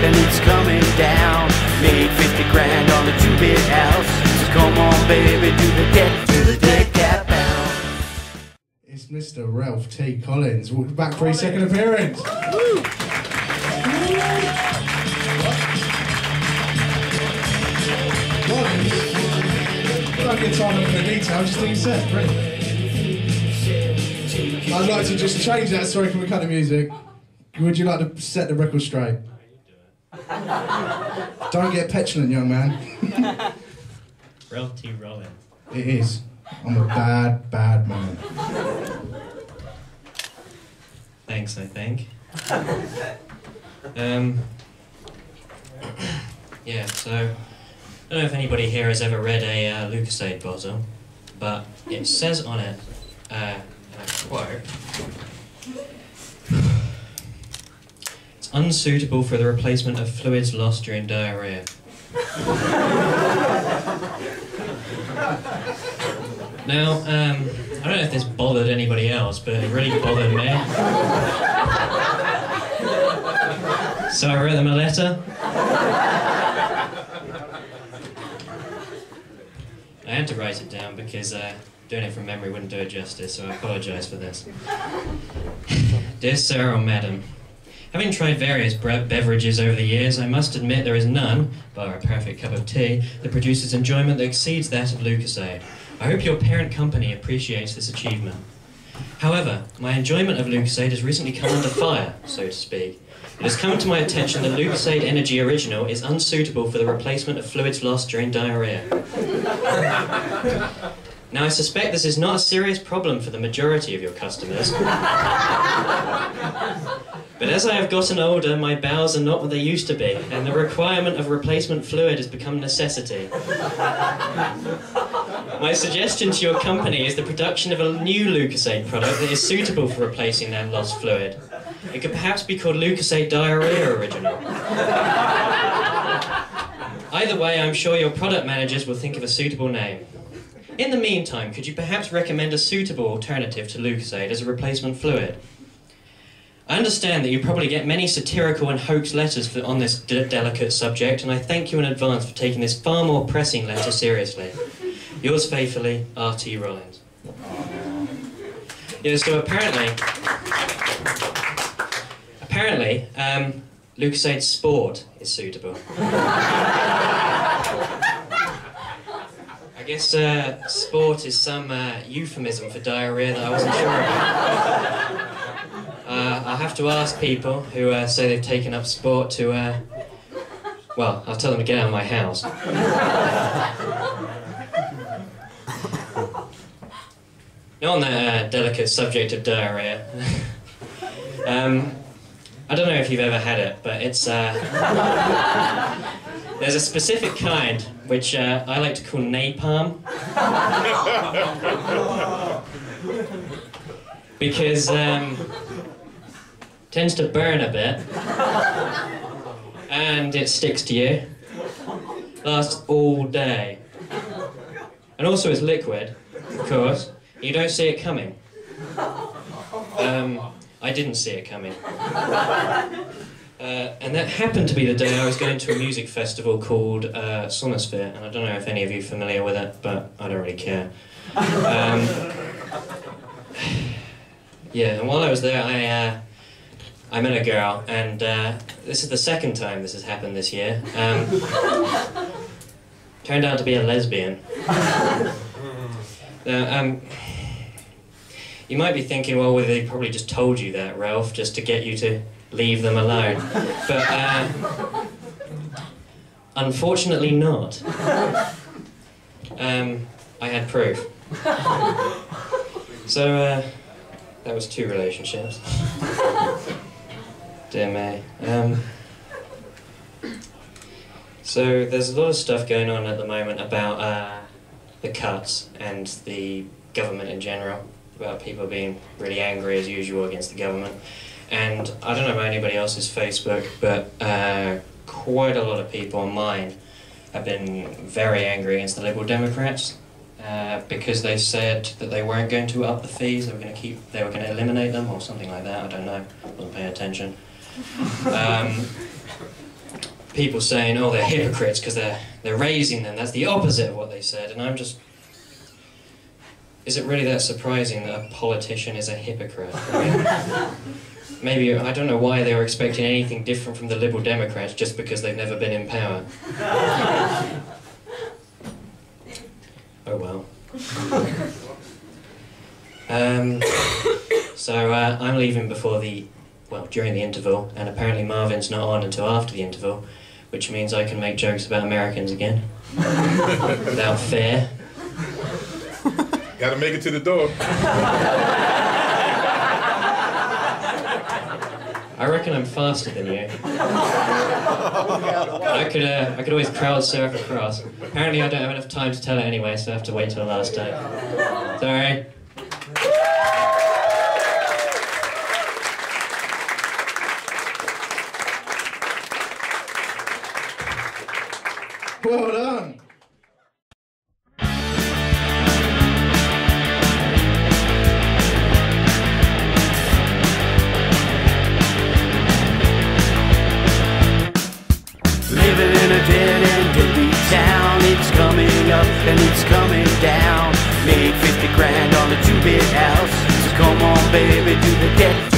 and it's coming down. Made 50 grand on a 2-bit house. So come on baby, do the deck that bounce. It's Mr. Ralph T. Collins, back for his second appearance. Woo. Don't get tied up in the detail, just do your set, brilliant. I'd like to just change that, sorry, can we cut the music? Would you like to set the record straight? Don't get petulant, young man. Ralph T. Rollins. It is. I'm a bad, bad man. Thanks, I think. Yeah, so I don't know if anybody here has ever read a Lucozade bottle, but it says on it, and I quote, "It's unsuitable for the replacement of fluids lost during diarrhea." Now, I don't know if this bothered anybody else, but it really bothered me. So I wrote them a letter. I had to write it down because doing it from memory wouldn't do it justice, so I apologise for this. Dear Sir or Madam, having tried various beverages over the years, I must admit there is none, bar a perfect cup of tea, that produces enjoyment that exceeds that of Lucozade. I hope your parent company appreciates this achievement. However, my enjoyment of Lucozade has recently come under fire, so to speak. It has come to my attention that Lucozade Energy Original is unsuitable for the replacement of fluids lost during diarrhea. Now, I suspect this is not a serious problem for the majority of your customers. But as I have gotten older, my bowels are not what they used to be, and the requirement of replacement fluid has become a necessity. My suggestion to your company is the production of a new Lucozade product that is suitable for replacing that lost fluid. It could perhaps be called Lucozade Diarrhea Original. Either way, I'm sure your product managers will think of a suitable name. In the meantime, could you perhaps recommend a suitable alternative to Lucozade as a replacement fluid? I understand that you probably get many satirical and hoax letters on this delicate subject, and I thank you in advance for taking this far more pressing letter seriously. Yours faithfully, R.T. Rollins. Yeah, so apparently, Lucozade Sport is suitable. I guess sport is some euphemism for diarrhea that I wasn't sure about. I'll have to ask people who say they've taken up sport to, well, I'll tell them to get out of my house. Now on that delicate subject of diarrhea, I don't know if you've ever had it, but it's, there's a specific kind which I like to call napalm. Because tends to burn a bit, and it sticks to you, lasts all day. And also it's liquid, of course. You don't see it coming. I didn't see it coming. And that happened to be the day I was going to a music festival called Sonosphere, and I don't know if any of you are familiar with it, but I don't really care. Yeah, and while I was there, I met a girl, and this is the second time this has happened this year. Turned out to be a lesbian. Now, you might be thinking, well, they probably just told you that, Ralph, just to get you to leave them alone. But unfortunately not. I had proof. So, that was 2 relationships. Dear me. So there's a lot of stuff going on at the moment about the cuts and the government in general, about people being really angry as usual against the government. And I don't know about anybody else's Facebook, but quite a lot of people on mine have been very angry against the Liberal Democrats. Because they said that they weren't going to up the fees, they were going to eliminate them or something like that. I don't know. I wasn't paying attention. people saying, oh, they're hypocrites because they're raising them. That's the opposite of what they said. And I'm just... Is it really that surprising that a politician is a hypocrite? I mean, maybe, I don't know why they were expecting anything different from the Liberal Democrats just because they've never been in power. Oh well. So I'm leaving before during the interval, and apparently Marvin's not on until after the interval, which means I can make jokes about Americans again, without fear. Gotta make it to the door. I reckon I'm faster than you. I could always crowd surf across. Apparently I don't have enough time to tell it anyway, so I have to wait till the last day. Sorry. Well done. Living in a dead end deadbeat town. It's coming up and it's coming down. Made 50 grand on a 2-bit house. So come on baby, do the debt.